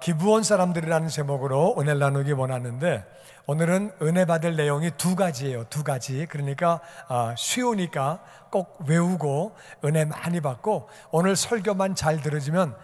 기브온 사람들이라는 제목으로 은혜를 나누기 원하는데, 오늘은 은혜 받을 내용이 두 가지예요. 두 가지. 그러니까 쉬우니까 꼭 외우고 은혜 많이 받고, 오늘 설교만 잘 들어주면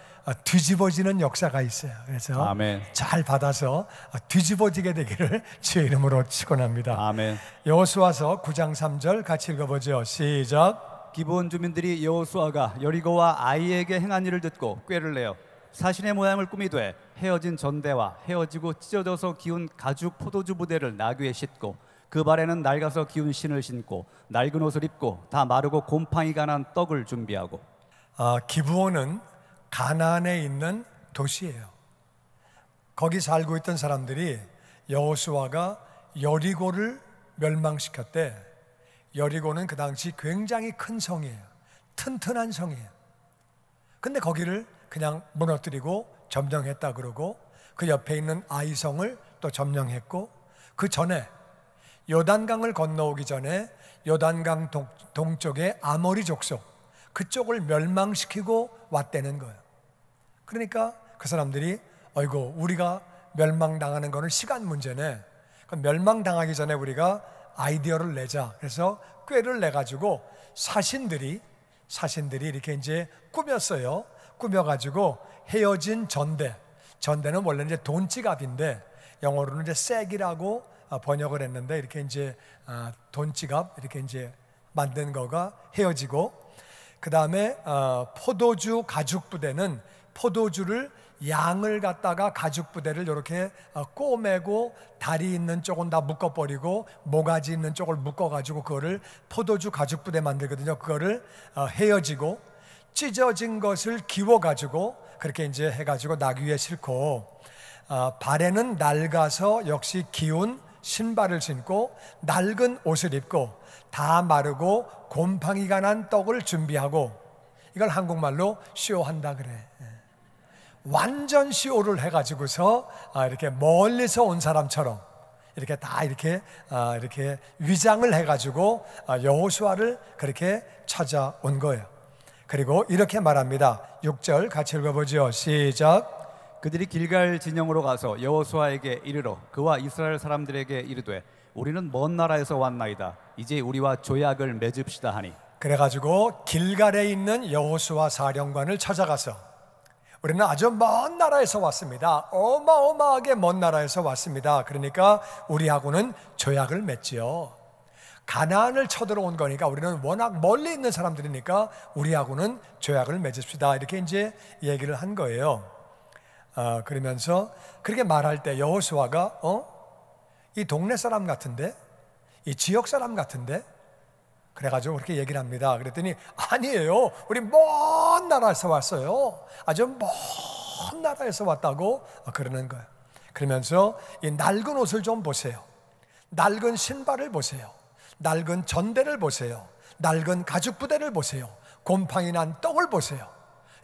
뒤집어지는 역사가 있어요. 그래서 아멘. 잘 받아서 뒤집어지게 되기를 주의 이름으로 축원합니다. 아멘. 여호수아서 9장 3절 같이 읽어보죠. 시작. 기브온 주민들이 여호수아가 여리고와 아이에게 행한 일을 듣고 꾀를 내어 사신의 모양을 꾸미되 헤어진 전대와 헤어지고 찢어져서 기운 가죽 포도주 부대를 나귀에 싣고 그 발에는 낡아서 기운 신을 신고 낡은 옷을 입고 다 마르고 곰팡이가 난 떡을 준비하고. 기브온은 가나안에 있는 도시예요. 거기 살고 있던 사람들이 여호수아가 여리고를 멸망시켰대. 여리고는 그 당시 굉장히 큰 성이에요. 튼튼한 성이에요. 근데 거기를 그냥 무너뜨리고 점령했다 그러고, 그 옆에 있는 아이성을 또 점령했고, 그 전에 요단강을 건너오기 전에 요단강 동쪽의 아모리 족속, 그쪽을 멸망시키고 왔다는 거예요. 그러니까 그 사람들이 어이구, 우리가 멸망당하는 거는 시간 문제네. 그럼 멸망당하기 전에 우리가 아이디어를 내자. 그래서 꾀를 내가지고 사신들이 이렇게 이제 꾸몄어요. 꾸며가지고 헤어진 전대는 원래 이제 돈지갑인데 영어로는 이제 쌔기라고 번역을 했는데, 이렇게 이제 돈지갑 이렇게 이제 만든 거가 헤어지고, 그 다음에 포도주 가죽 부대는 포도주를 양을 갖다가 가죽 부대를 이렇게 꼬매고 다리 있는 쪽은 다 묶어버리고 모가지 있는 쪽을 묶어가지고 그거를 포도주 가죽 부대 만들거든요. 그거를 헤어지고 찢어진 것을 기워가지고 그렇게 이제 해가지고 나귀 위에 싣고, 발에는 낡아서 역시 기운 신발을 신고 낡은 옷을 입고 다 마르고 곰팡이가 난 떡을 준비하고, 이걸 한국말로 쇼한다 그래. 완전 쇼를 해가지고서 이렇게 멀리서 온 사람처럼 이렇게 다 이렇게 위장을 해가지고 여호수아를 그렇게 찾아온 거예요. 그리고 이렇게 말합니다. 6절 같이 읽어보죠. 시작. 그들이 길갈 진영으로 가서 여호수아에게 이르러 그와 이스라엘 사람들에게 이르되 우리는 먼 나라에서 왔나이다. 이제 우리와 조약을 맺읍시다 하니. 그래가지고 길갈에 있는 여호수아 사령관을 찾아가서 우리는 아주 먼 나라에서 왔습니다. 어마어마하게 먼 나라에서 왔습니다. 그러니까 우리하고는 조약을 맺지요. 가나안을 쳐들어온 거니까 우리는 워낙 멀리 있는 사람들이니까 우리하고는 조약을 맺읍시다. 이렇게 이제 얘기를 한 거예요. 그러면서 그렇게 말할 때 여호수아가 이 동네 사람 같은데, 이 지역 사람 같은데, 그래가지고 그렇게 얘기를 합니다. 그랬더니 아니에요, 우리 먼 나라에서 왔어요. 아주 먼 나라에서 왔다고 그러는 거예요. 그러면서 이 낡은 옷을 좀 보세요. 낡은 신발을 보세요. 낡은 전대를 보세요. 낡은 가죽 부대를 보세요. 곰팡이 난 떡을 보세요.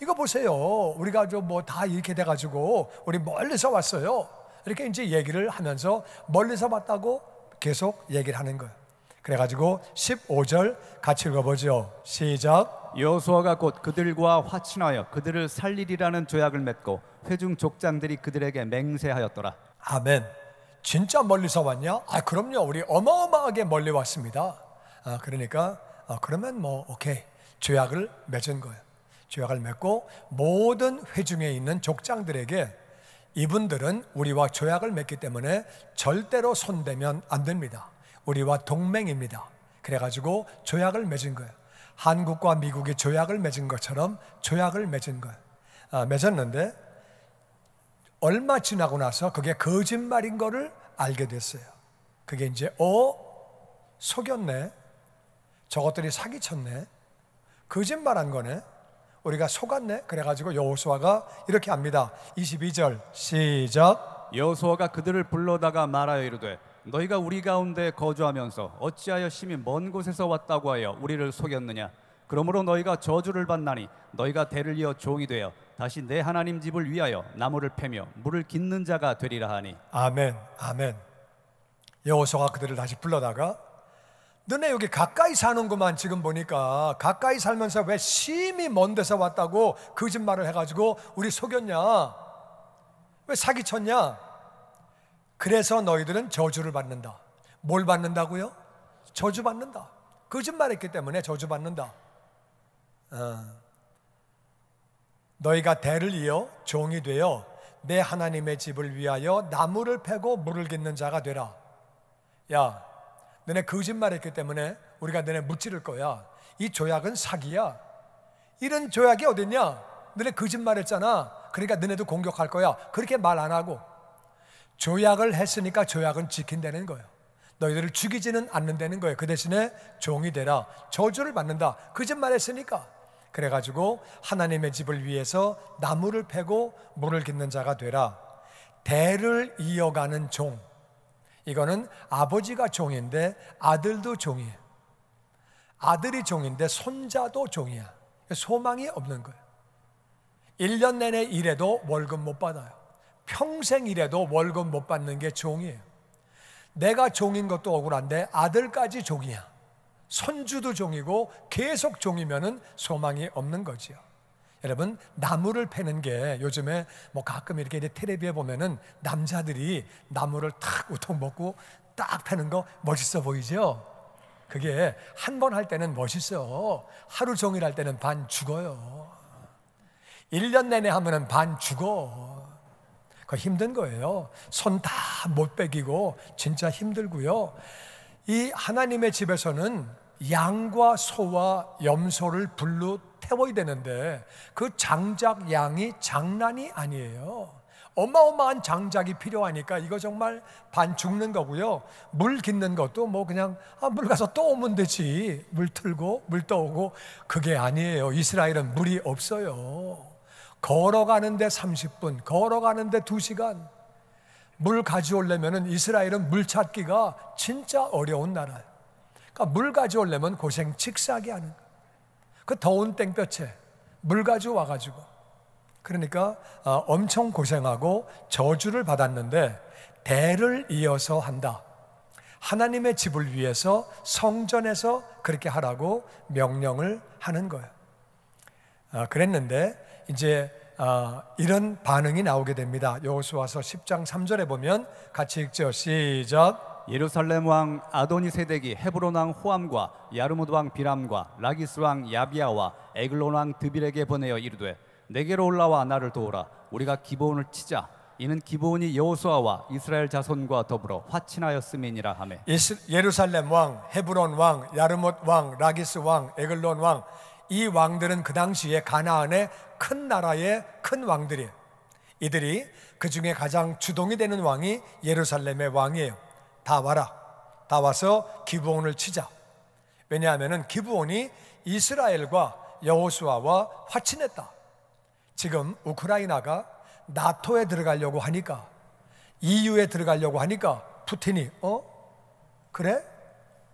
이거 보세요. 우리가 좀 뭐 다 이렇게 돼가지고 우리 멀리서 왔어요. 이렇게 이제 얘기를 하면서 멀리서 왔다고 계속 얘기를 하는 거예요. 그래가지고 15절 같이 읽어보죠. 시작. 여호수아가 곧 그들과 화친하여 그들을 살리리라는 조약을 맺고 회중 족장들이 그들에게 맹세하였더라. 아멘. 진짜 멀리서 왔냐? 그럼요. 우리 어마어마하게 멀리 왔습니다. 그러니까 그러면 뭐 오케이, 조약을 맺은 거예요. 조약을 맺고 모든 회중에 있는 족장들에게 이분들은 우리와 조약을 맺기 때문에 절대로 손대면 안 됩니다. 우리와 동맹입니다. 그래가지고 조약을 맺은 거예요. 한국과 미국이 조약을 맺은 것처럼 조약을 맺은 거예요. 맺었는데 얼마 지나고 나서 그게 거짓말인 거를 알게 됐어요. 그게 이제 속였네, 저것들이 사기쳤네, 거짓말한 거네, 우리가 속았네. 그래가지고 여호수아가 이렇게 합니다. 22절 시작. 여호수아가 그들을 불러다가 말하여 이르되 너희가 우리 가운데 거주하면서 어찌하여 심히 먼 곳에서 왔다고 하여 우리를 속였느냐. 그러므로 너희가 저주를 받나니 너희가 대를 이어 종이 되어 다시 내 하나님 집을 위하여 나무를 패며 물을 깃는 자가 되리라 하니. 아멘, 아멘. 여호수아가 그들을 다시 불러다가 너네 여기 가까이 사는구만. 지금 보니까 가까이 살면서 왜 심히 먼 데서 왔다고 거짓말을 해가지고 우리 속였냐. 왜 사기쳤냐? 그래서 너희들은 저주를 받는다. 뭘 받는다고요? 저주 받는다. 거짓말했기 때문에 저주 받는다. 너희가 대를 이어 종이 되어 내 하나님의 집을 위하여 나무를 패고 물을 깃는 자가 되라. 야, 너네 거짓말했기 때문에 우리가 너네 무찌를 거야. 이 조약은 사기야. 이런 조약이 어딨냐? 너네 거짓말했잖아. 그러니까 너네도 공격할 거야. 그렇게 말 안 하고 조약을 했으니까 조약은 지킨다는 거예요. 너희들을 죽이지는 않는다는 거예요. 그 대신에 종이 되라. 저주를 받는다. 거짓말했으니까. 그래가지고 하나님의 집을 위해서 나무를 패고 물을 깃는 자가 되라. 대를 이어가는 종. 이거는 아버지가 종인데 아들도 종이에요. 아들이 종인데 손자도 종이야. 소망이 없는 거예요. 1년 내내 일해도 월급 못 받아요. 평생 일해도 월급 못 받는 게 종이에요. 내가 종인 것도 억울한데 아들까지 종이야. 손주도 종이고 계속 종이면은 소망이 없는 거지요. 여러분, 나무를 패는 게 요즘에 뭐 가끔 이렇게 텔레비에 보면은 남자들이 나무를 탁 우통 먹고 딱 패는 거 멋있어 보이죠? 그게 한 번 할 때는 멋있어. 하루 종일 할 때는 반 죽어요. 1년 내내 하면은 반 죽어. 그거 힘든 거예요. 손 다 못 빼기고 진짜 힘들고요. 이 하나님의 집에서는 양과 소와 염소를 불로 태워야 되는데 그 장작 양이 장난이 아니에요. 어마어마한 장작이 필요하니까 이거 정말 반 죽는 거고요. 물 깃는 것도 뭐 그냥 물 가서 떠오면 되지. 물 틀고 물 떠오고 그게 아니에요. 이스라엘은 물이 없어요. 걸어가는데 30분, 걸어가는데 2시간. 물 가져오려면 이스라엘은 물 찾기가 진짜 어려운 나라예요. 그러니까 물 가져오려면 고생 칙사하게 하는 거예요. 그 더운 땡볕에 물 가져와가지고 그러니까 엄청 고생하고 저주를 받았는데 대를 이어서 한다. 하나님의 집을 위해서 성전에서 그렇게 하라고 명령을 하는 거예요. 그랬는데 이제 이런 반응이 나오게 됩니다. 여호수아서 10장 3절에 보면 같이 읽죠. 시작. 예루살렘 왕 아도니세덱이 헤브론 왕 호암과 야르무드 왕 비람과 라기스 왕 야비아와 에글론 왕 드빌에게 보내어 이르되 내게로 올라와 나를 도우라. 우리가 기브온을 치자. 이는 기브온이 여호수아와 이스라엘 자손과 더불어 화친하였음이니라 하매. 예루살렘 왕, 헤브론 왕, 야르뭇 왕, 라기스 왕, 에글론 왕, 이 왕들은 그 당시에 가나안의 큰 나라의 큰 왕들이에요. 이들이 그 중에 가장 주동이 되는 왕이 예루살렘의 왕이에요. 다 와라. 다 와서 기브온을 치자. 왜냐하면 기브온이 이스라엘과 여호수아와 화친했다. 지금 우크라이나가 나토에 들어가려고 하니까, EU에 들어가려고 하니까 푸틴이 그래?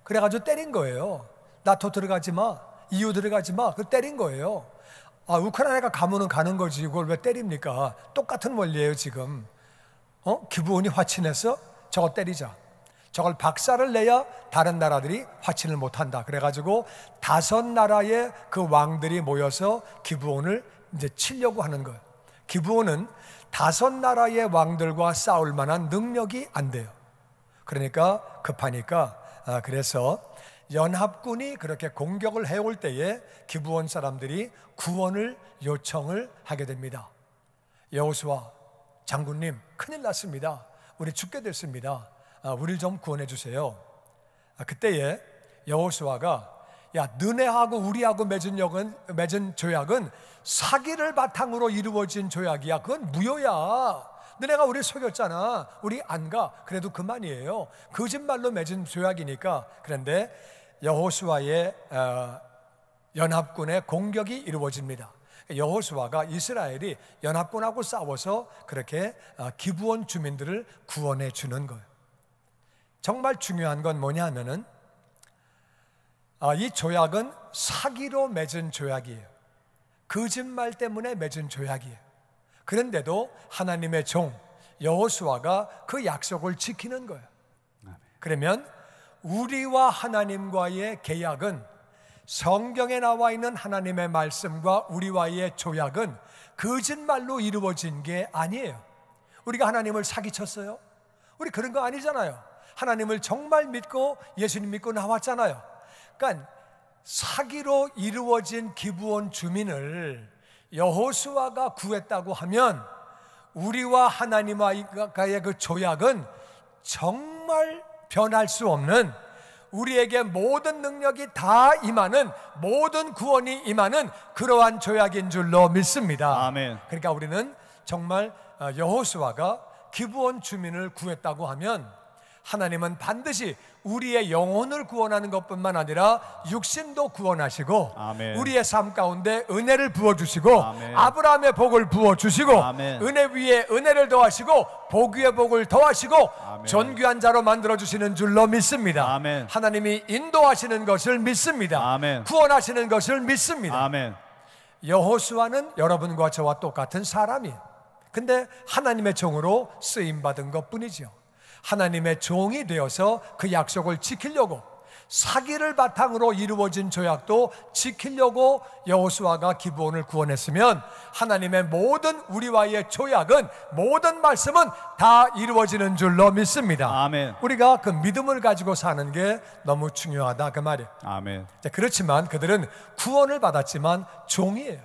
그래가지고 때린 거예요. 나토 들어가지 마, EU 들어가지 마. 그 때린 거예요. 우크라이나가 가면은 가는 거지. 그걸 왜 때립니까? 똑같은 원리예요 지금. 기브온이 화친했어? 저거 때리자. 저걸 박살을 내야 다른 나라들이 화친을 못한다. 그래가지고 5나라의 그 왕들이 모여서 기브온을 이제 치려고 하는 거예요. 기브온은 5나라의 왕들과 싸울 만한 능력이 안 돼요. 그러니까 급하니까 그래서 연합군이 그렇게 공격을 해올 때에 기브온 사람들이 구원을 요청을 하게 됩니다. 여호수아 장군님, 큰일 났습니다. 우리 죽게 됐습니다. 우리를 좀 구원해 주세요. 그때에 여호수아가 야, 너네하고 우리하고 맺은 조약은 사기를 바탕으로 이루어진 조약이야. 그건 무효야. 너네가 우리 속였잖아. 우리 안 가. 그래도 그만이에요. 거짓말로 맺은 조약이니까. 그런데 여호수아의 연합군의 공격이 이루어집니다. 여호수아가 이스라엘이 연합군하고 싸워서 그렇게 기브온 주민들을 구원해 주는 거예요. 정말 중요한 건 뭐냐 하면은 이 조약은 사기로 맺은 조약이에요. 거짓말 때문에 맺은 조약이에요. 그런데도 하나님의 종 여호수아가 그 약속을 지키는 거예요. 그러면 우리와 하나님과의 계약은, 성경에 나와 있는 하나님의 말씀과 우리와의 조약은 거짓말로 이루어진 게 아니에요. 우리가 하나님을 사기쳤어요? 우리 그런 거 아니잖아요. 하나님을 정말 믿고 예수님 믿고 나왔잖아요. 그러니까 사기로 이루어진 기브온 주민을 여호수아가 구했다고 하면 우리와 하나님과의 그 조약은 정말 변할 수 없는, 우리에게 모든 능력이 다 임하는, 모든 구원이 임하는 그러한 조약인 줄로 믿습니다. 아멘. 그러니까 우리는 정말 여호수아가 기브온 주민을 구했다고 하면 하나님은 반드시 우리의 영혼을 구원하는 것뿐만 아니라 육신도 구원하시고, 아멘. 우리의 삶 가운데 은혜를 부어주시고, 아멘. 아브라함의 복을 부어주시고, 아멘. 은혜 위에 은혜를 더하시고 복 위에 복을 더하시고, 아멘. 존귀한 자로 만들어주시는 줄로 믿습니다. 아멘. 하나님이 인도하시는 것을 믿습니다. 아멘. 구원하시는 것을 믿습니다. 아멘. 여호수아는 여러분과 저와 똑같은 사람이에요. 근데 하나님의 종으로 쓰임받은 것뿐이죠. 하나님의 종이 되어서 그 약속을 지키려고, 사기를 바탕으로 이루어진 조약도 지키려고 여호수아가 기브온을 구원했으면 하나님의 모든 우리와의 조약은, 모든 말씀은 다 이루어지는 줄로 믿습니다. 아멘. 우리가 그 믿음을 가지고 사는 게 너무 중요하다 그 말이에요. 아멘. 그렇지만 그들은 구원을 받았지만 종이에요.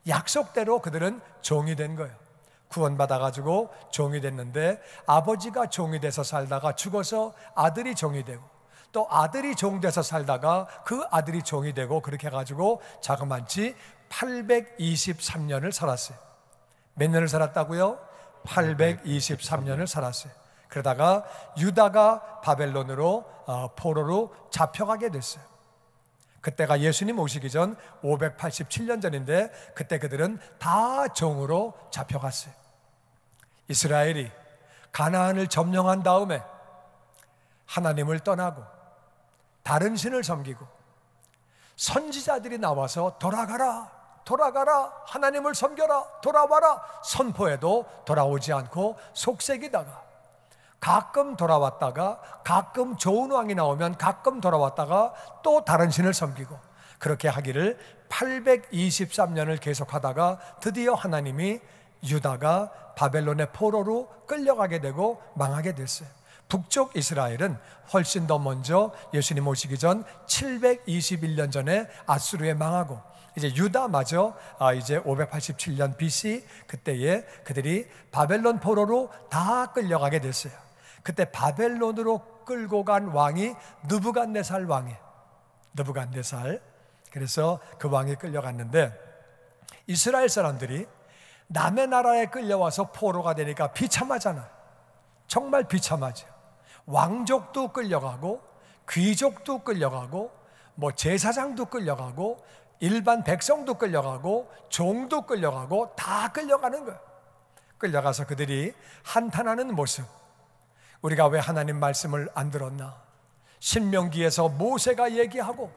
약속대로 그들은 종이 된 거예요. 구원받아가지고 종이 됐는데 아버지가 종이 돼서 살다가 죽어서 아들이 종이 되고, 또 아들이 종 돼서 살다가 그 아들이 종이 되고, 그렇게 해가지고 자그만치 823년을 살았어요. 몇 년을 살았다고요? 823년을 살았어요. 그러다가 유다가 바벨론으로 포로로 잡혀가게 됐어요. 그때가 예수님 오시기 전 587년 전인데 그때 그들은 다 종으로 잡혀갔어요. 이스라엘이 가나안을 점령한 다음에 하나님을 떠나고 다른 신을 섬기고, 선지자들이 나와서 돌아가라, 돌아가라, 하나님을 섬겨라, 돌아와라 선포해도 돌아오지 않고 속색이다가, 가끔 돌아왔다가, 가끔 좋은 왕이 나오면 가끔 돌아왔다가 또 다른 신을 섬기고, 그렇게 하기를 823년을 계속하다가 드디어 하나님이 유다가 바벨론의 포로로 끌려가게 되고 망하게 됐어요. 북쪽 이스라엘은 훨씬 더 먼저 예수님 오시기 전 721년 전에 아수르에 망하고, 이제 유다마저 이제 587년 BC 그때에 그들이 바벨론 포로로 다 끌려가게 됐어요. 그때 바벨론으로 끌고 간 왕이 느부갓네살 왕이에요. 느부갓네살. 그래서 그 왕이 끌려갔는데, 이스라엘 사람들이 남의 나라에 끌려와서 포로가 되니까 비참하잖아요. 정말 비참하죠. 왕족도 끌려가고, 귀족도 끌려가고, 뭐 제사장도 끌려가고, 일반 백성도 끌려가고, 종도 끌려가고, 다 끌려가는 거예요. 끌려가서 그들이 한탄하는 모습. 우리가 왜 하나님 말씀을 안 들었나? 신명기에서 모세가 얘기하고,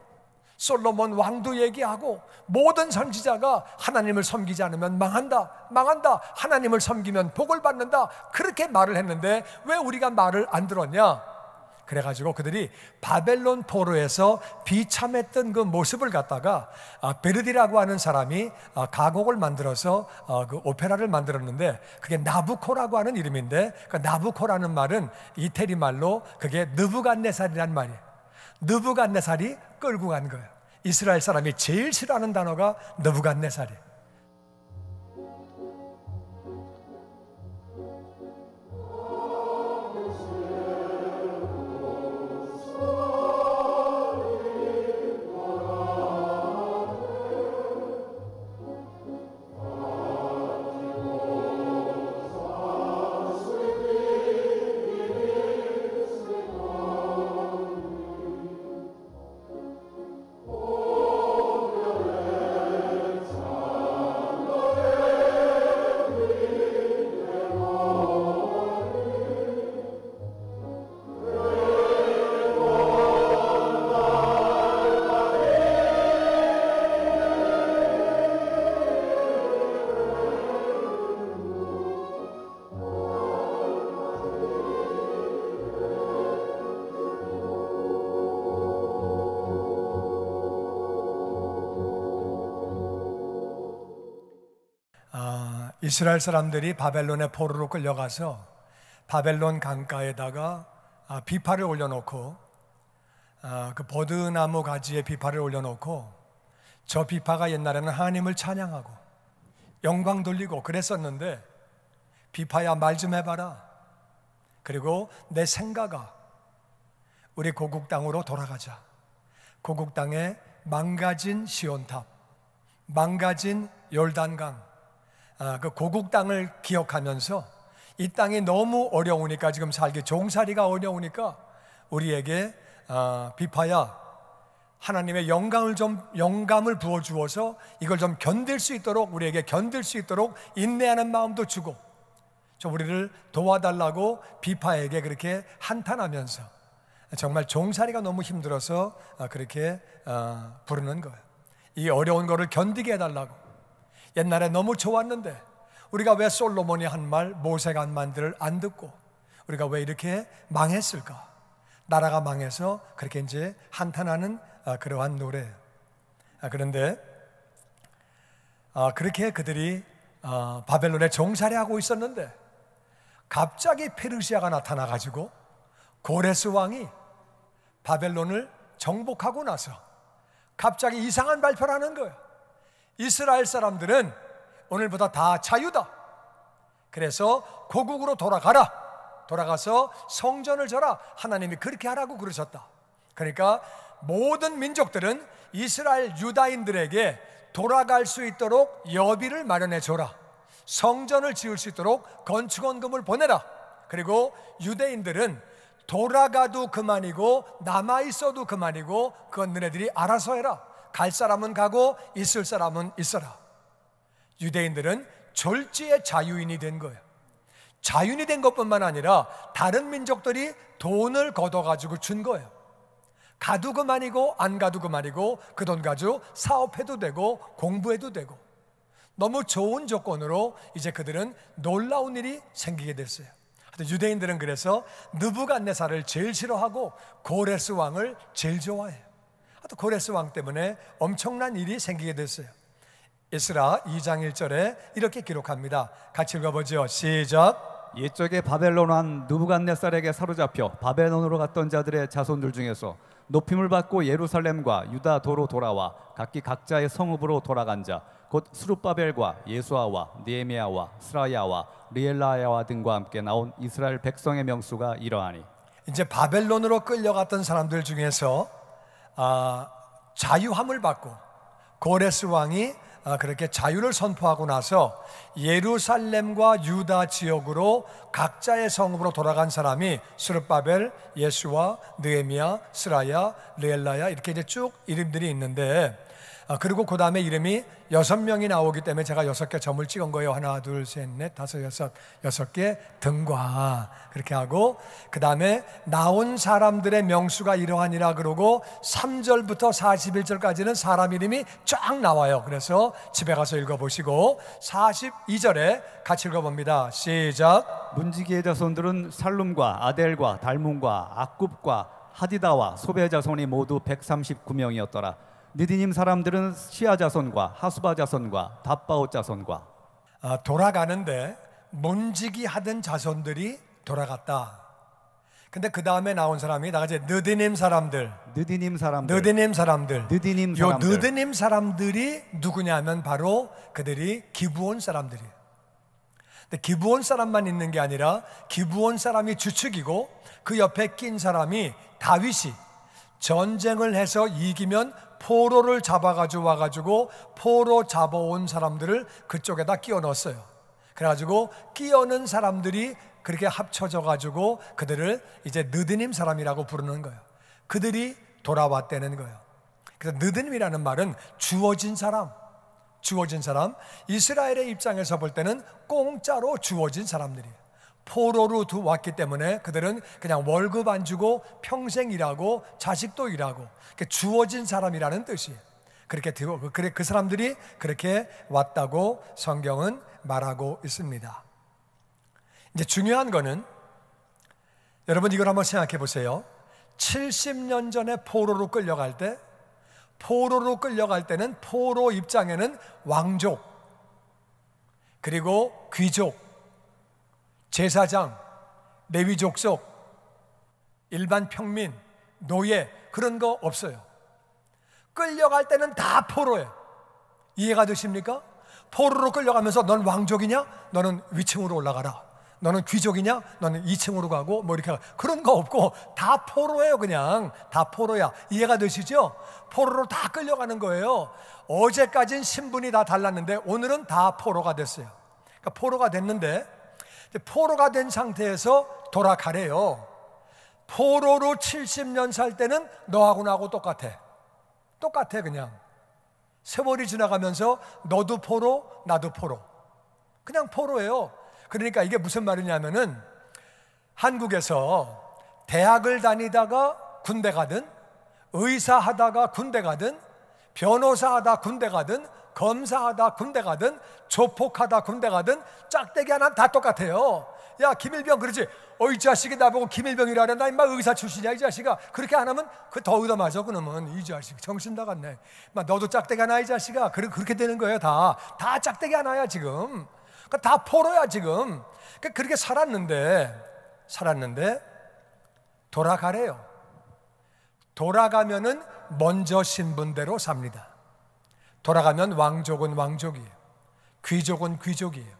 솔로몬 왕도 얘기하고, 모든 선지자가 하나님을 섬기지 않으면 망한다, 망한다, 하나님을 섬기면 복을 받는다, 그렇게 말을 했는데 왜 우리가 말을 안 들었냐? 그래가지고 그들이 바벨론 포로에서 비참했던 그 모습을 갖다가 베르디라고 하는 사람이 가곡을 만들어서 그 오페라를 만들었는데, 그게 나부코라고 하는 이름인데, 그 나부코라는 말은 이태리 말로 그게 느부갓네살이란 말이에요. 느부갓네살이 끌고 간 거예요. 이스라엘 사람이 제일 싫어하는 단어가 느부갓네살이에요. 이스라엘 사람들이 바벨론의 포로로 끌려가서 바벨론 강가에다가 비파를 올려놓고 그 버드나무 가지에 비파를 올려놓고 저 비파가 옛날에는 하나님을 찬양하고 영광 돌리고 그랬었는데, 비파야 말 좀 해봐라. 그리고 내 생각아, 우리 고국 땅으로 돌아가자. 고국 땅에 망가진 시온탑, 망가진 요르단강, 그 고국 땅을 기억하면서 이 땅이 너무 어려우니까, 지금 살기 종살이가 어려우니까 우리에게 비파야, 하나님의 영감을 부어주어서 이걸 좀 견딜 수 있도록, 우리에게 견딜 수 있도록 인내하는 마음도 주고, 좀 우리를 도와달라고 비파에게 그렇게 한탄하면서, 정말 종살이가 너무 힘들어서 그렇게 부르는 거예요. 이 어려운 거를 견디게 해달라고. 옛날에 너무 좋았는데 우리가 왜 솔로몬이 한 말, 모세가 한 말들을 안 듣고 우리가 왜 이렇게 망했을까? 나라가 망해서 그렇게 이제 한탄하는 그러한 노래예요. 그런데 그렇게 그들이 바벨론에 종살이하고 있었는데 갑자기 페르시아가 나타나가지고 고레스 왕이 바벨론을 정복하고 나서 갑자기 이상한 발표를 하는 거예요. 이스라엘 사람들은 오늘보다 다 자유다. 그래서 고국으로 돌아가서 성전을 져라. 하나님이 그렇게 하라고 그러셨다. 그러니까 모든 민족들은 이스라엘 유다인들에게 돌아갈 수 있도록 여비를 마련해 줘라. 성전을 지을 수 있도록 건축원금을 보내라. 그리고 유대인들은 돌아가도 그만이고 남아있어도 그만이고 그건 너네들이 알아서 해라. 갈 사람은 가고 있을 사람은 있어라. 유대인들은 졸지의 자유인이 된 거예요. 자유인이 된 것뿐만 아니라 다른 민족들이 돈을 걷어가지고 준 거예요. 가도 그만이고 안 가도 그만이고 그 돈 가지고 사업해도 되고 공부해도 되고, 너무 좋은 조건으로 이제 그들은 놀라운 일이 생기게 됐어요. 유대인들은 그래서 느부갓네살을 제일 싫어하고 고레스 왕을 제일 좋아해요. 고레스 왕 때문에 엄청난 일이 생기게 됐어요. 에스라 2장 1절에 이렇게 기록합니다. 같이 읽어보죠. 시작. 옛적에 바벨론 왕 느부갓네살에게 사로잡혀 바벨론으로 갔던 자들의 자손들 중에서 높임을 받고 예루살렘과 유다 도로 돌아와 각기 각자의 성읍으로 돌아간 자, 곧 스룹바벨과 예수아와 느헤미야와 스라야와 리엘라야와 등과 함께 나온 이스라엘 백성의 명수가 이러하니. 이제 바벨론으로 끌려갔던 사람들 중에서 자유함을 받고 고레스 왕이 그렇게 자유를 선포하고 나서 예루살렘과 유다 지역으로 각자의 성읍으로 돌아간 사람이 스룹바벨, 예수와 느헤미야, 스라야, 리엘라야, 이렇게 이제 쭉 이름들이 있는데, 그리고 그 다음에 이름이 6명이 나오기 때문에 제가 6개 점을 찍은 거예요. 하나, 둘, 셋, 넷, 다섯, 여섯, 6개 등과 그렇게 하고, 그 다음에 나온 사람들의 명수가 이러하니라 그러고 3절부터 41절까지는 사람 이름이 쫙 나와요. 그래서 집에 가서 읽어보시고 42절에 같이 읽어봅니다. 시작. 문지기의 자손들은 살룸과 아델과 달문과 악굽과 하디다와 소베 자손이 모두 139명이었더라. 느디님 사람들은 시아 자손과 하수바 자손과 답바옷 자손과. 돌아가는데 문지기 하던 자손들이 돌아갔다. 근데 그 다음에 나온 사람이 나가지 느디님 사람들. 느디님 사람들. 요 느디님 사람들이 누구냐면 바로 그들이 기브온 사람들이에요. 근데 기브온 사람만 있는 게 아니라 기브온 사람이 주축이고 그 옆에 낀 사람이 다윗이 전쟁을 해서 이기면 포로를 잡아가지고 와가지고 포로 잡아온 사람들을 그쪽에다 끼워 넣었어요. 그래가지고 끼워 넣은 사람들이 그렇게 합쳐져가지고 그들을 이제 느드님 사람이라고 부르는 거예요. 그들이 돌아왔다는 거예요. 그래서 느드님이라는 말은 주어진 사람. 이스라엘의 입장에서 볼 때는 공짜로 주어진 사람들이에요. 포로로 왔기 때문에 그들은 그냥 월급 안 주고 평생 일하고 자식도 일하고 주어진 사람이라는 뜻이에요. 그렇게 그 사람들이 그렇게 왔다고 성경은 말하고 있습니다. 이제 중요한 거는 여러분 이걸 한번 생각해 보세요. 70년 전에 포로로 끌려갈 때는 포로 입장에는 왕족, 그리고 귀족, 제사장, 레위 족속, 일반 평민, 노예 그런 거 없어요. 끌려갈 때는 다 포로예요. 이해가 되십니까? 포로로 끌려가면서 넌 왕족이냐? 너는 위층으로 올라가라. 너는 귀족이냐? 너는 2층으로 가고 뭐 이렇게 그런 거 없고 다 포로예요. 그냥 다 포로야. 이해가 되시죠? 포로로 다 끌려가는 거예요. 어제까진 신분이 다 달랐는데 오늘은 다 포로가 됐어요. 그러니까 포로가 됐는데 포로가 된 상태에서 돌아가래요. 포로로 70년 살 때는 너하고 나하고 똑같아. 똑같아. 그냥 세월이 지나가면서 너도 포로 나도 포로, 그냥 포로예요. 그러니까 이게 무슨 말이냐면은 한국에서 대학을 다니다가 군대 가든, 의사 하다가 군대 가든, 변호사 하다 군대 가든, 검사하다 군대 가든, 조폭하다 군대 가든 짝대기 하나는 다 똑같아요. 야 김일병 그러지, 이 자식이 나보고 김일병이라 그래. 나 임마 의사 출신이야 이 자식아. 그렇게 안 하면 그 더 의담하죠. 그러면 이 자식 정신 나갔네. 너도 짝대기 하나 이 자식아. 그렇게 되는 거예요. 다 짝대기 하나야 지금. 그러니까 다 포로야 지금. 그러니까 그렇게 살았는데 돌아가래요. 돌아가면은 먼저 신분대로 삽니다. 돌아가면 왕족은 왕족이에요. 귀족은 귀족이에요.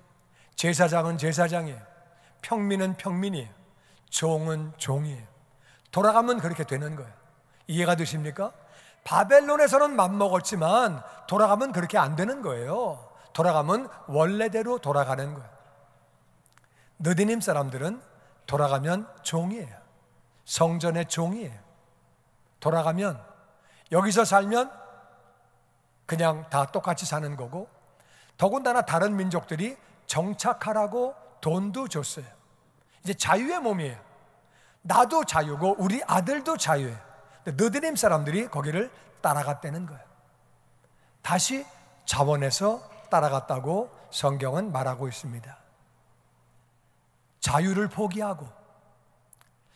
제사장은 제사장이에요. 평민은 평민이에요. 종은 종이에요. 돌아가면 그렇게 되는 거예요. 이해가 되십니까? 바벨론에서는 맘먹었지만 돌아가면 그렇게 안 되는 거예요. 돌아가면 원래대로 돌아가는 거예요. 느디님 사람들은 돌아가면 종이에요. 성전의 종이에요. 돌아가면 여기서 살면 그냥 다 똑같이 사는 거고, 더군다나 다른 민족들이 정착하라고 돈도 줬어요. 이제 자유의 몸이에요. 나도 자유고 우리 아들도 자유예요. 근데 느디님 사람들이 거기를 따라갔다는 거예요. 다시 자원해서 따라갔다고 성경은 말하고 있습니다. 자유를 포기하고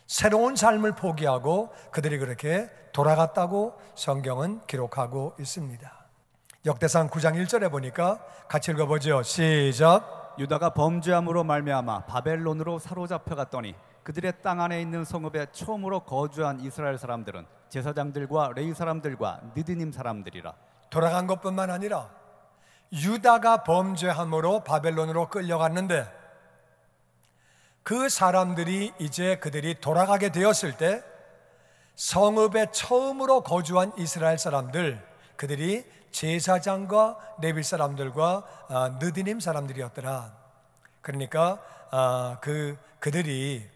새로운 삶을 포기하고 그들이 그렇게 돌아갔다고 성경은 기록하고 있습니다. 역대상 9장 1절에 보니까 같이 읽어보죠. 시작. 유다가 범죄함으로 말미암아 바벨론으로 사로잡혀갔더니 그들의 땅 안에 있는 성읍에 처음으로 거주한 이스라엘 사람들은 제사장들과 레위 사람들과 느디님 사람들이라. 돌아간 것뿐만 아니라 유다가 범죄함으로 바벨론으로 끌려갔는데 그 사람들이 이제 그들이 돌아가게 되었을 때 성읍에 처음으로 거주한 이스라엘 사람들, 그들이 제사장과 레위 사람들과 느디님 사람들이었더라. 그러니까 그들이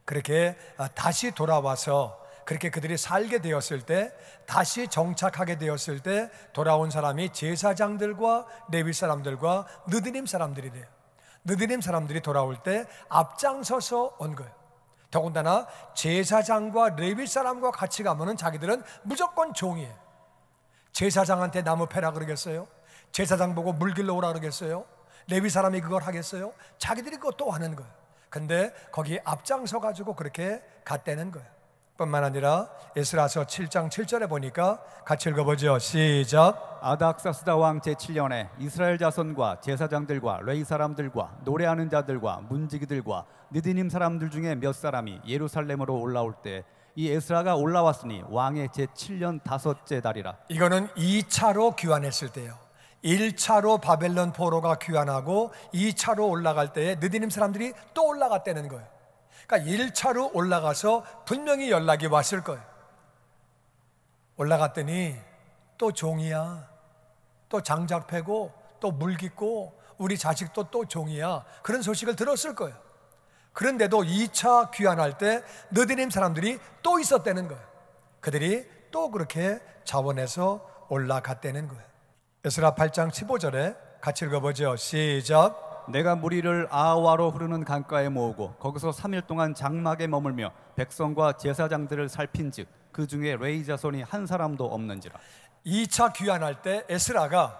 그렇게 다시 돌아와서 그렇게 그들이 살게 되었을 때, 다시 정착하게 되었을 때 돌아온 사람이 제사장들과 레위 사람들과 느디님 사람들이래요. 느디님 사람들이 돌아올 때 앞장서서 온 거예요. 더군다나 제사장과 레위 사람과 같이 가면은 자기들은 무조건 종이에요. 제사장한테 나무 패라 그러겠어요? 제사장 보고 물 길러 오라 그러겠어요? 레위 사람이 그걸 하겠어요? 자기들이 그것도 하는 거예요. 근데 거기에 앞장서 가지고 그렇게 갔다는 거예요. 뿐만 아니라 에스라서 7장 7절에 보니까 같이 읽어보죠. 시작. 아닥사스다 왕 제7년에 이스라엘 자손과 제사장들과 레위 사람들과 노래하는 자들과 문지기들과 느디님 사람들 중에 몇 사람이 예루살렘으로 올라올 때 이 에스라가 올라왔으니 왕의 제7년 다섯째 달이라. 이거는 2차로 귀환했을 때요. 1차로 바벨론 포로가 귀환하고 2차로 올라갈 때에 느디님 사람들이 또 올라갔다는 거예요. 그러니까 1차로 올라가서 분명히 연락이 왔을 거예요. 올라갔더니 또 종이야, 또 장작 패고 또 물 깃고 우리 자식도 또 종이야, 그런 소식을 들었을 거예요. 그런데도 2차 귀환할 때 느디님 사람들이 또 있었다는 거예요. 그들이 또 그렇게 자원해서 올라갔다는 거예요. 에스라 8장 15절에 같이 읽어보죠. 시작. 내가 무리를 아하와로 흐르는 강가에 모으고 거기서 3일 동안 장막에 머물며 백성과 제사장들을 살핀즉 그 중에 레위 자손이 한 사람도 없는지라. 2차 귀환할 때 에스라가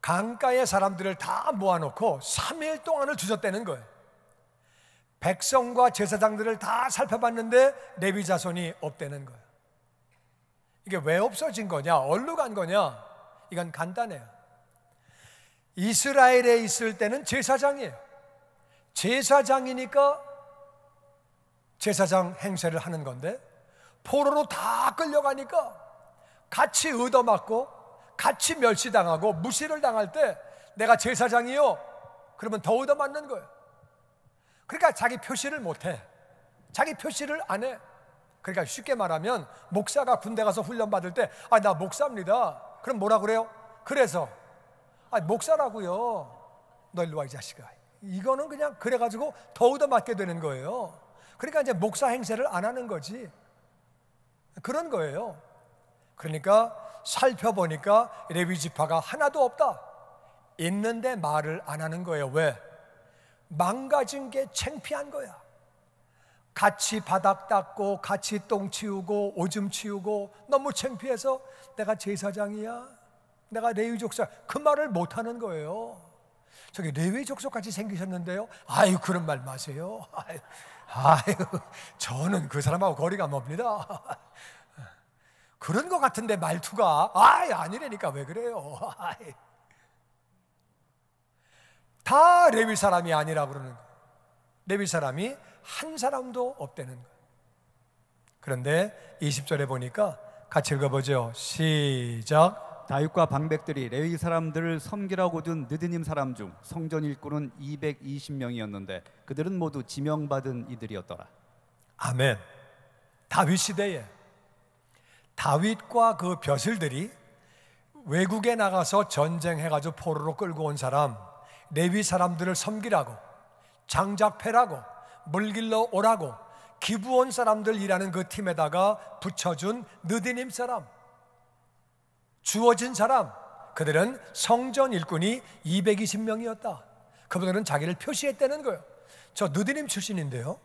강가의 사람들을 다 모아놓고 3일 동안을 두셨다는 거예요. 백성과 제사장들을 다 살펴봤는데 레위 자손이 없다는 거예요. 이게 왜 없어진 거냐? 어디로 간 거냐? 이건 간단해요. 이스라엘에 있을 때는 제사장이에요. 제사장이니까 제사장 행세를 하는 건데, 포로로 다 끌려가니까 같이 얻어맞고 같이 멸시당하고 무시를 당할 때 내가 제사장이요? 그러면 더 얻어맞는 거예요. 그러니까 자기 표시를 못해. 자기 표시를 안 해. 그러니까 쉽게 말하면 목사가 군대 가서 훈련 받을 때 나 목사입니다. 그럼 뭐라 그래요? 그래서 목사라고요. 너 일로 와 이 자식아. 이거는 그냥 그래가지고 더 얻어맞게 되는 거예요. 그러니까 이제 목사 행세를 안 하는 거지. 그런 거예요. 그러니까 살펴보니까 레위 지파가 하나도 없다. 있는데 말을 안 하는 거예요. 왜? 망가진 게 창피한 거야. 같이 바닥 닦고 같이 똥 치우고 오줌 치우고 너무 창피해서 내가 제사장이야, 내가 레위 족속, 그 말을 못 하는 거예요. 저기 레위 족속같이 생기셨는데요? 아유, 그런 말 마세요. 아유, 저는 그 사람하고 거리가 멉니다. 그런 것 같은데 말투가 아니라니까 왜 그래요? 다 레위 사람이 아니라 그러는 거예요. 레위 사람이 한 사람도 없다는 거예요. 그런데 20절에 보니까 같이 읽어보죠. 시작. 다윗과 방백들이 레위 사람들을 섬기라고 둔 느드님 사람 중 성전 일꾼은 220명이었는데 그들은 모두 지명받은 이들이었더라. 아멘. 다윗 시대에 다윗과 그 벼슬들이 외국에 나가서 전쟁해가지고 포로로 끌고 온 사람, 레위 사람들을 섬기라고, 장작패라고, 물길러 오라고 기브온 사람들이라는 그 팀에다가 붙여준 느디님 사람, 주어진 사람, 그들은 성전 일꾼이 220명이었다. 그분들은 자기를 표시했다는 거예요. 저 느디님 출신인데요,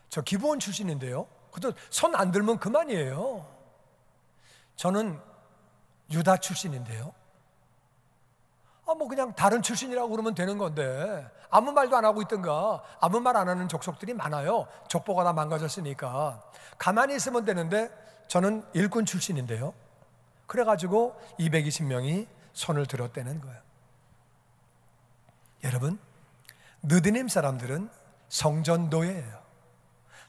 저 기브온 출신인데요, 그것도 손 안 들면 그만이에요. 저는 유다 출신인데요. 뭐 그냥 다른 출신이라고 그러면 되는 건데 아무 말도 안 하고 있던가, 아무 말 안 하는 족속들이 많아요. 족보가 다 망가졌으니까 가만히 있으면 되는데 저는 일꾼 출신인데요. 그래가지고 220명이 손을 들었다는 거예요. 여러분, 느드님 사람들은 성전 노예예요.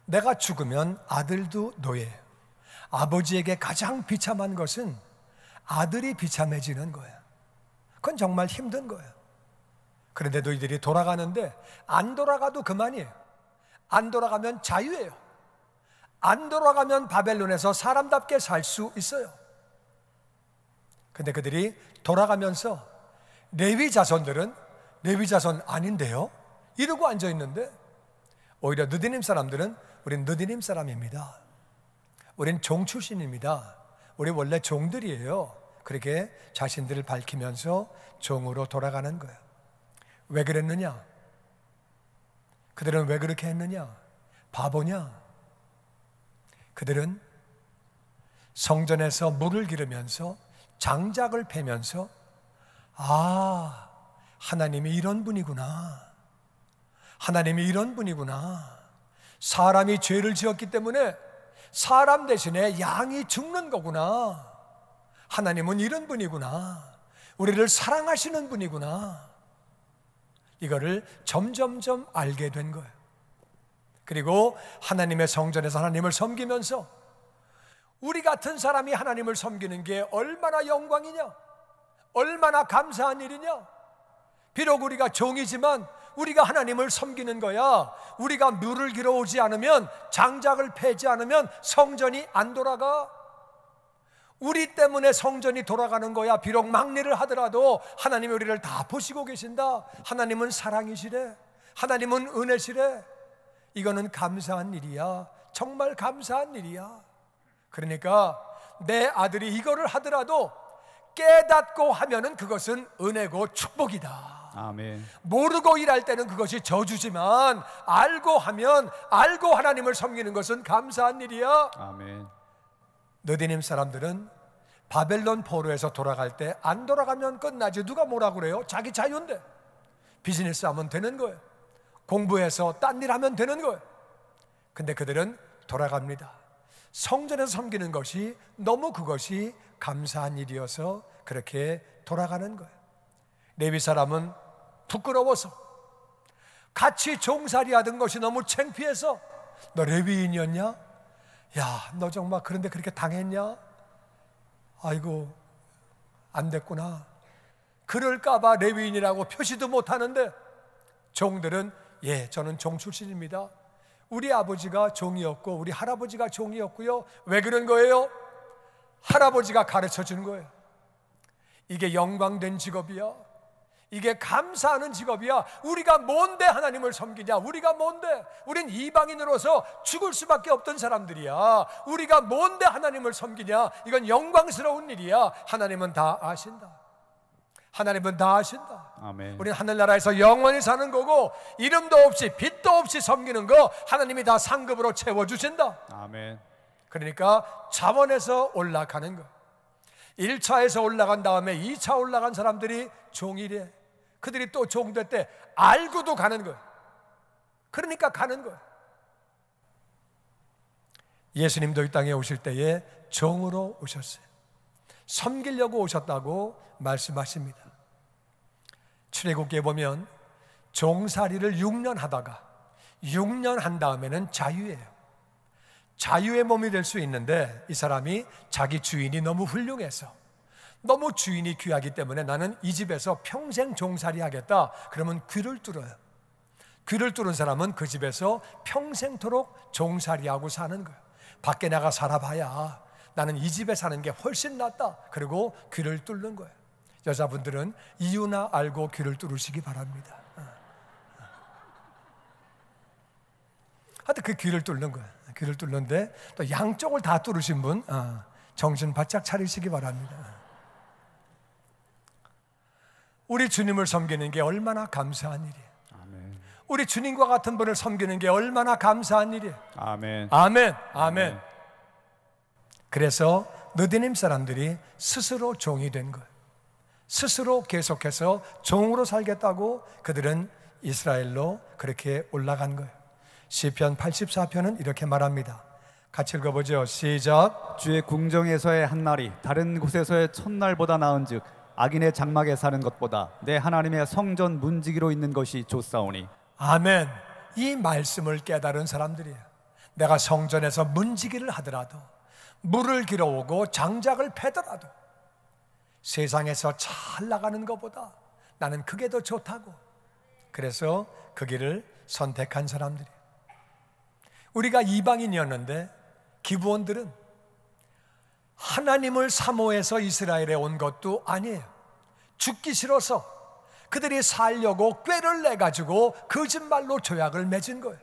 내가 죽으면 아들도 노예예요. 아버지에게 가장 비참한 것은 아들이 비참해지는 거예요. 그건 정말 힘든 거예요. 그런데도 이들이 돌아가는데 안 돌아가도 그만이에요. 안 돌아가면 자유예요. 안 돌아가면 바벨론에서 사람답게 살 수 있어요. 근데 그들이 돌아가면서 레위 자손들은 레위 자손 아닌데요? 이러고 앉아 있는데 오히려 느디님 사람들은 우린 느디님 사람입니다. 우린 종 출신입니다. 우리 원래 종들이에요. 그렇게 자신들을 밝히면서 종으로 돌아가는 거예요. 왜 그랬느냐? 그들은 왜 그렇게 했느냐? 바보냐? 그들은 성전에서 물을 기르면서 장작을 패면서 하나님이 이런 분이구나, 하나님이 이런 분이구나, 사람이 죄를 지었기 때문에 사람 대신에 양이 죽는 거구나, 하나님은 이런 분이구나, 우리를 사랑하시는 분이구나, 이거를 점점점 알게 된 거예요. 그리고 하나님의 성전에서 하나님을 섬기면서 우리 같은 사람이 하나님을 섬기는 게 얼마나 영광이냐, 얼마나 감사한 일이냐. 비록 우리가 종이지만 우리가 하나님을 섬기는 거야. 우리가 물을 길어오지 않으면, 장작을 패지 않으면 성전이 안 돌아가. 우리 때문에 성전이 돌아가는 거야. 비록 막리를 하더라도 하나님이 우리를 다 보시고 계신다. 하나님은 사랑이시래, 하나님은 은혜시래. 이거는 감사한 일이야. 정말 감사한 일이야. 그러니까 내 아들이 이거를 하더라도 깨닫고 하면은 그것은 은혜고 축복이다. 아멘. 모르고 일할 때는 그것이 저주지만 알고 하면, 알고 하나님을 섬기는 것은 감사한 일이야. 아멘. 느디님 사람들은 바벨론 포로에서 돌아갈 때 안 돌아가면 끝나지. 누가 뭐라 그래요? 자기 자유인데. 비즈니스 하면 되는 거예요. 공부해서 딴 일 하면 되는 거예요. 근데 그들은 돌아갑니다. 성전에서 섬기는 것이 너무 그것이 감사한 일이어서 그렇게 돌아가는 거예요. 레위 사람은 부끄러워서, 같이 종살이 하던 것이 너무 창피해서, 너 레위인이었냐? 야, 너 정말 그런데 그렇게 당했냐? 아이고, 안 됐구나. 그럴까봐 레위인이라고 표시도 못하는데, 종들은 예, 저는 종 출신입니다. 우리 아버지가 종이었고 우리 할아버지가 종이었고요. 왜 그런 거예요? 할아버지가 가르쳐 준 거예요. 이게 영광된 직업이야. 이게 감사하는 직업이야. 우리가 뭔데 하나님을 섬기냐? 우리가 뭔데? 우린 이방인으로서 죽을 수밖에 없던 사람들이야. 우리가 뭔데 하나님을 섬기냐? 이건 영광스러운 일이야. 하나님은 다 아신다. 하나님은 다 아신다. 아멘. 우리는 하늘나라에서 영원히 사는 거고, 이름도 없이 빛도 없이 섬기는 거 하나님이 다 상급으로 채워주신다. 아멘. 그러니까 자원에서 올라가는 거. 1차에서 올라간 다음에 2차 올라간 사람들이 종이래. 그들이 또 종 됐대. 알고도 가는 거예요. 그러니까 가는 거예요. 예수님도 이 땅에 오실 때에 종으로 오셨어요. 섬기려고 오셨다고 말씀하십니다. 출애굽기에 보면 종살이를 6년 하다가 6년 한 다음에는 자유예요. 자유의 몸이 될 수 있는데, 이 사람이 자기 주인이 너무 훌륭해서, 너무 주인이 귀하기 때문에 나는 이 집에서 평생 종살이 하겠다. 그러면 귀를 뚫어요. 귀를 뚫은 사람은 그 집에서 평생토록 종살이하고 사는 거예요. 밖에 나가 살아봐야 나는 이 집에 사는 게 훨씬 낫다. 그리고 귀를 뚫는 거예요. 여자분들은 이유나 알고 귀를 뚫으시기 바랍니다. 하여튼 그 귀를 뚫는 거예요. 귀를 뚫는데 또 양쪽을 다 뚫으신 분, 정신 바짝 차리시기 바랍니다. 우리 주님을 섬기는 게 얼마나 감사한 일이에요. 아멘. 우리 주님과 같은 분을 섬기는 게 얼마나 감사한 일이에요. 아멘. 아멘. 아멘. 그래서 느디님 사람들이 스스로 종이 된 거예요. 스스로 계속해서 종으로 살겠다고 그들은 이스라엘로 그렇게 올라간 거예요. 시편 84편은 이렇게 말합니다. 같이 읽어보죠. 시작. 주의 궁정에서의 한 날이 다른 곳에서의 첫날보다 나은즉 악인의 장막에 사는 것보다 내 하나님의 성전 문지기로 있는 것이 좋사오니. 아멘. 이 말씀을 깨달은 사람들이에요. 내가 성전에서 문지기를 하더라도, 물을 길어오고 장작을 패더라도 세상에서 잘 나가는 것보다 나는 그게 더 좋다고. 그래서 그 길을 선택한 사람들이에요. 우리가 이방인이었는데 기브온들은 하나님을 사모해서 이스라엘에 온 것도 아니에요. 죽기 싫어서 그들이 살려고 꾀를 내가지고 거짓말로 조약을 맺은 거예요.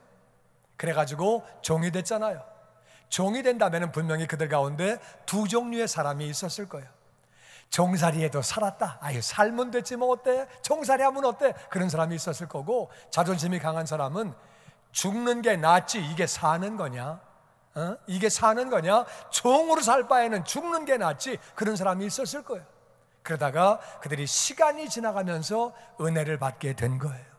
그래가지고 종이 됐잖아요. 종이 된다면 분명히 그들 가운데 두 종류의 사람이 있었을 거예요. 종살이에도 살았다. 아유, 살면 됐지 뭐 어때? 종살이 하면 어때? 그런 사람이 있었을 거고, 자존심이 강한 사람은 죽는 게 낫지 이게 사는 거냐? 이게 사는 거냐? 종으로 살 바에는 죽는 게 낫지. 그런 사람이 있었을 거예요. 그러다가 그들이 시간이 지나가면서 은혜를 받게 된 거예요.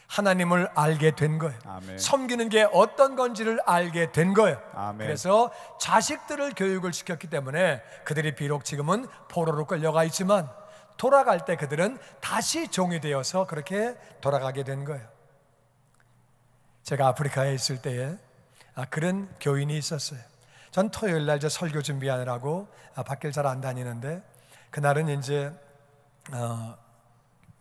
하나님을 알게 된 거예요. 아멘. 섬기는 게 어떤 건지를 알게 된 거예요. 아멘. 그래서 자식들을 교육을 시켰기 때문에 그들이 비록 지금은 포로로 끌려가 있지만 돌아갈 때 그들은 다시 종이 되어서 그렇게 돌아가게 된 거예요. 제가 아프리카에 있을 때에 그런 교인이 있었어요. 전 토요일 날 설교 준비하느라고 밖을 잘 안 다니는데, 그날은 이제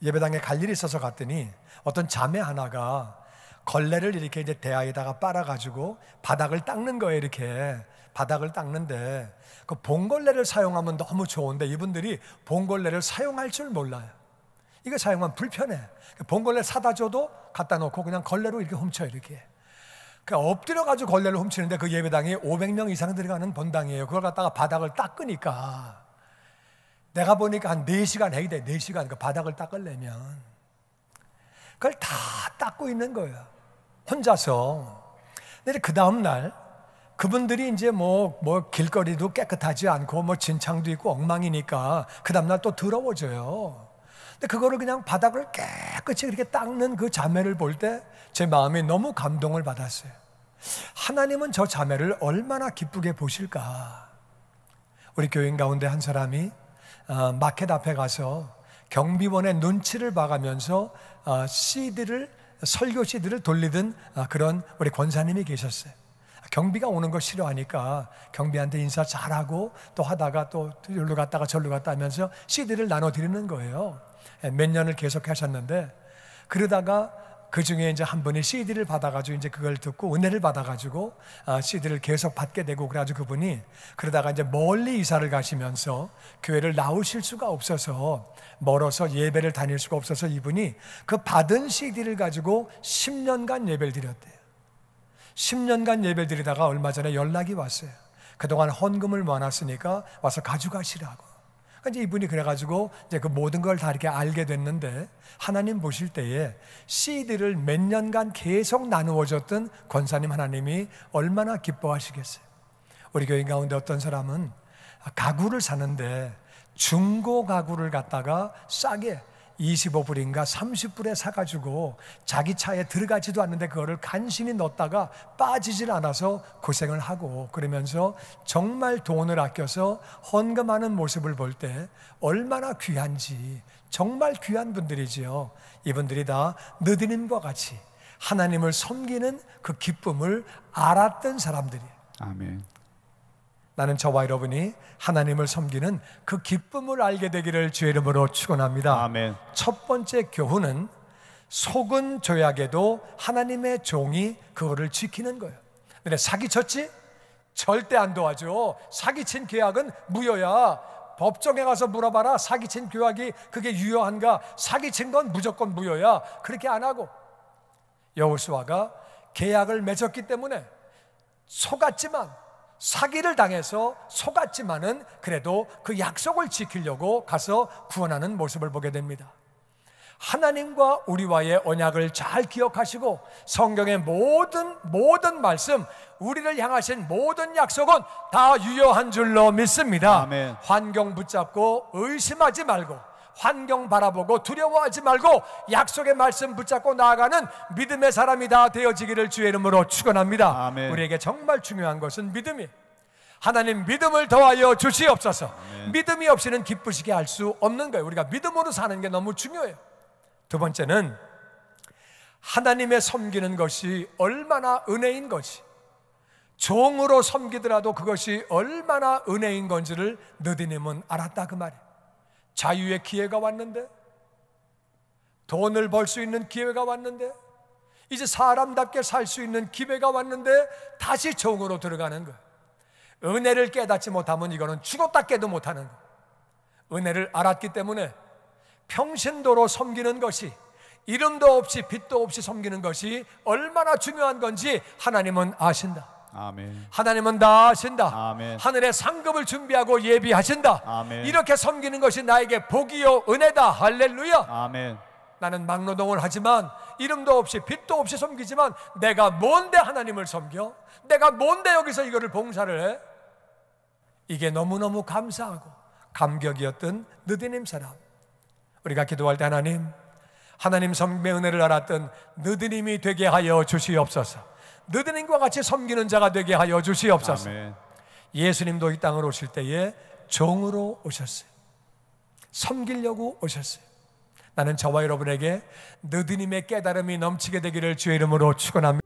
예배당에 갈 일이 있어서 갔더니 어떤 자매 하나가 걸레를 이렇게 이제 대야에다가 빨아가지고 바닥을 닦는 거예요. 이렇게 바닥을 닦는데 그 봉걸레를 사용하면 너무 좋은데 이분들이 봉걸레를 사용할 줄 몰라요. 이거 사용하면 불편해. 봉걸레 사다 줘도 갖다 놓고 그냥 걸레로 이렇게 훔쳐요. 이렇게. 그러니까 엎드려가지고 걸레를 훔치는데 그 예배당에 500명 이상 들어가는 본당이에요. 그걸 갖다가 바닥을 닦으니까 내가 보니까 한 4시간 해야 돼. 4시간 그 바닥을 닦으려면 그걸 다 닦고 있는 거예요. 혼자서. 근데 그 다음날 그분들이 이제 뭐 길거리도 깨끗하지 않고 뭐 진창도 있고 엉망이니까 그 다음날 또 더러워져요. 근데 그거를 그냥 바닥을 깨끗이 이렇게 닦는 그 자매를 볼 때 제 마음이 너무 감동을 받았어요. 하나님은 저 자매를 얼마나 기쁘게 보실까. 우리 교인 가운데 한 사람이 마켓 앞에 가서 경비원의 눈치를 봐가면서 설교 CD를 돌리던 그런 우리 권사님이 계셨어요. 경비가 오는 거 싫어하니까 경비한테 인사 잘하고 또 하다가 또 여기로 갔다가 저기로 갔다 하면서 CD를 나눠드리는 거예요. 몇 년을 계속 하셨는데, 그러다가 그 중에 이제 한 분이 CD를 받아가지고 이제 그걸 듣고 은혜를 받아가지고 CD를 계속 받게 되고, 그래가지고 그분이 그러다가 이제 멀리 이사를 가시면서 교회를 나오실 수가 없어서, 멀어서 예배를 다닐 수가 없어서 이분이 그 받은 CD를 가지고 10년간 예배를 드렸대요. 10년간 예배를 드리다가 얼마 전에 연락이 왔어요. 그동안 헌금을 모아놨으니까 와서 가져가시라고. 이제 이분이 그래가지고 이제 그 모든 걸 다 이렇게 알게 됐는데, 하나님 보실 때에 CD를 몇 년간 계속 나누어줬던 권사님 하나님이 얼마나 기뻐하시겠어요. 우리 교인 가운데 어떤 사람은 가구를 사는데 중고 가구를 갖다가 싸게 25불인가 30불에 사가지고 자기 차에 들어가지도 않는데 그거를 간신히 넣었다가 빠지질 않아서 고생을 하고, 그러면서 정말 돈을 아껴서 헌금하는 모습을 볼 때 얼마나 귀한지, 정말 귀한 분들이지요. 이분들이 다 느디님과 같이 하나님을 섬기는 그 기쁨을 알았던 사람들이에요. 아멘. 나는 저와 여러분이 하나님을 섬기는 그 기쁨을 알게 되기를 주의 이름으로 축원합니다. 아멘. 첫 번째 교훈은 속은 조약에도 하나님의 종이 그거를 지키는 거예요. 근데 사기쳤지? 절대 안 도와줘. 사기친 계약은 무효야. 법정에 가서 물어봐라. 사기친 계약이 그게 유효한가? 사기친 건 무조건 무효야. 그렇게 안 하고, 여호수아가 계약을 맺었기 때문에 속았지만, 사기를 당해서 속았지만은 그래도 그 약속을 지키려고 가서 구원하는 모습을 보게 됩니다. 하나님과 우리와의 언약을 잘 기억하시고, 성경의 모든 말씀, 우리를 향하신 모든 약속은 다 유효한 줄로 믿습니다. 아멘. 환경 붙잡고 의심하지 말고, 환경 바라보고 두려워하지 말고 약속의 말씀 붙잡고 나아가는 믿음의 사람이 다 되어지기를 주의 이름으로 축원합니다. 아멘. 우리에게 정말 중요한 것은 믿음이, 하나님 믿음을 더하여 주시옵소서. 아멘. 믿음이 없이는 기쁘시게 할 수 없는 거예요. 우리가 믿음으로 사는 게 너무 중요해요. 두 번째는 하나님의 섬기는 것이 얼마나 은혜인 것이, 종으로 섬기더라도 그것이 얼마나 은혜인 건지를 느디님은 알았다 그 말이에요. 자유의 기회가 왔는데, 돈을 벌 수 있는 기회가 왔는데, 이제 사람답게 살 수 있는 기회가 왔는데 다시 종으로 들어가는 거예요. 은혜를 깨닫지 못하면 이거는 죽었다 깨도 못하는 거예요. 은혜를 알았기 때문에 평신도로 섬기는 것이, 이름도 없이 빛도 없이 섬기는 것이 얼마나 중요한 건지 하나님은 아신다. 아멘. 하나님은 다 아신다. 아멘. 하늘의 상급을 준비하고 예비하신다. 아멘. 이렇게 섬기는 것이 나에게 복이요 은혜다. 할렐루야. 아멘. 나는 막노동을 하지만, 이름도 없이 빛도 없이 섬기지만, 내가 뭔데 하나님을 섬겨? 내가 뭔데 여기서 이거를 봉사를 해? 이게 너무너무 감사하고 감격이었던 느디님 사람. 우리가 기도할 때 하나님 섬김의 은혜를 알았던 느디님이 되게 하여 주시옵소서. 느디님과 같이 섬기는 자가 되게 하여 주시옵소서. 아멘. 예수님도 이 땅으로 오실 때에 종으로 오셨어요. 섬기려고 오셨어요. 나는 저와 여러분에게 느디님의 깨달음이 넘치게 되기를 주의 이름으로 축원합니다.